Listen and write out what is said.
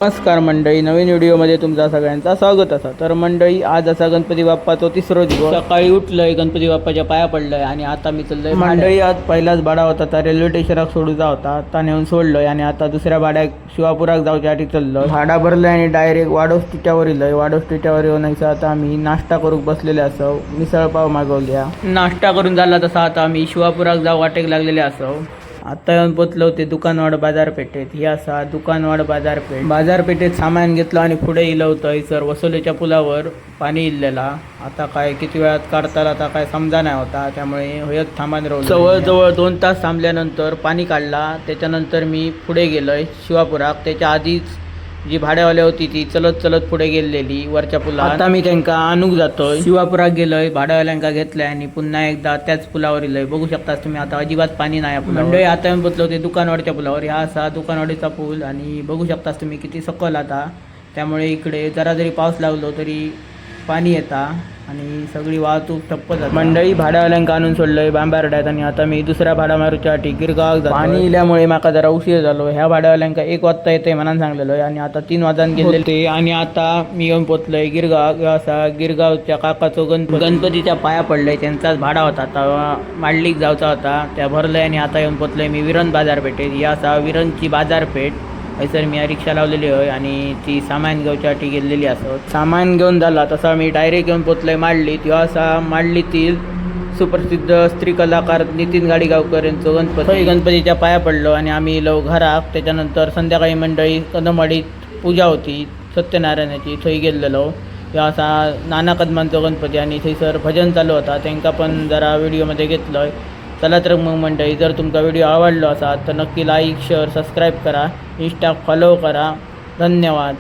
नमस्कार मंडळी, नवीन व्हिडिओमध्ये तुमचा सगळ्यांचा स्वागत असा. तर मंडळी, आज असा गणपती बाप्पाचा तिसरा दिवस. सकाळी उठलंय, गणपती बाप्पाच्या पाया पडलंय आणि आता मी चाललोय मंडळी. आज पहिलाच भाडा होता तर रेल्वे स्टेशनात सोडूचा होता, आता नेऊन सोडलोय आणि आता दुसऱ्या भाड्यात शिवापुरात जाऊच्यासाठी चाललोय. भाडा भरलंय आणि डायरेक्ट वाडोस स्टेच्यावर येलोय. वाडोस स्टेच्यावर येऊन आता आम्ही नाश्ता करूक बसलेले असो. मिसळ पाव मागवल्या. नाश्ता करून झाला तसा आता आम्ही शिवापुरात जाऊ वाटेक लागलेले असो. आता येऊन पोचलो ते दुकानवाड बाजारपेठेत. ही असा दुकानवाड बाजारपेठ. बाजारपेठेत सामान घेतलं आणि पुढे इलं होतं सर वसोलीच्या पुलावर पाणी इल्लेला. आता काय किती वेळात काढताला आता काय समजा नाही होता, त्यामुळे होयत थांबान राहिलो. जवळजवळ 2 तास थांबल्यानंतर पाणी काढला. त्याच्यानंतर मी पुढे गेलोय शिवापुरात. त्याच्या आधीच जी भाड्यावाली होती ती चलत चलत पुढे गेलेली वरच्या पुलावर. आता मी त्यांका आणूक जातोय. शिवापुरात गेलोय, भाड्यावाल्यांका घेतलंय आणि पुन्हा एकदा त्याच पुलावर इलोय. बघू शकता तुम्ही आता अजिबात पाणी नाही मंडळी. आता येऊन पोचलो ते दुकानवाडीच्या पुलावर. हा असा दुकानवाडीचा पूल आणि बघू शकता तुम्ही किती सकल आता. त्यामुळे इकडे जरा जरी पाऊस लागलो तरी पाणी येता आणि सगळी वाहतूक ठप्प झाली. मंडळी, भाड्यावाल्यांका आणून सोडलंय बांबारड्यात आणि आता मी दुसऱ्या भाडा मारूच्यासाठी गिरगावाक जातो. पाणी इल्यामुळे माका जरा उशीर झालो. ह्या भाड्यावाल्यांका 1 वाजता येते म्हणून सांगलेलो आणि आता 3 वाजून गेलेले ते. आणि आता मी येऊन पोचलोय गिरगाव. असा गिरगावच्या काकाचो गणपतीच्या पाया पडलंय. त्यांचाच भाडा होता, आता मांडलिक जाऊचा होता, त्या भरलंय आणि आता येऊन पोचलोय मी विरण बाजारपेठेत. ही असा विरणची बाजारपेठ. सर मी रिक्षा लावलेली आहे आणि ती सामान घेऊच्यासाठी गेलेली असत. सामान घेऊन झाला तसा मी डायरेक्ट घेऊन पोचलोय मांडली. किंवा असा मांडलीतील सुप्रसिद्ध स्त्री कलाकार नितीन गाडीगावकर यांचं गणपतीच्या पाया पडलो आणि आम्ही येलो घरात. त्याच्यानंतर संध्याकाळी मंडळी कदमवाडीत पूजा होती सत्यनारायणाची, थंय गेलेलो. किंवा असा नाना कदमांचा गणपती आणि थंयसर भजन चालू होता, त्यांका पण जरा व्हिडिओमध्ये घेतलं. चला तर मग मंडळी, जर तुमचा व्हिडिओ आवडला असा तर नक्की लाईक, शेअर, सबस्क्राईब करा, इंस्टा फॉलो करा. धन्यवाद.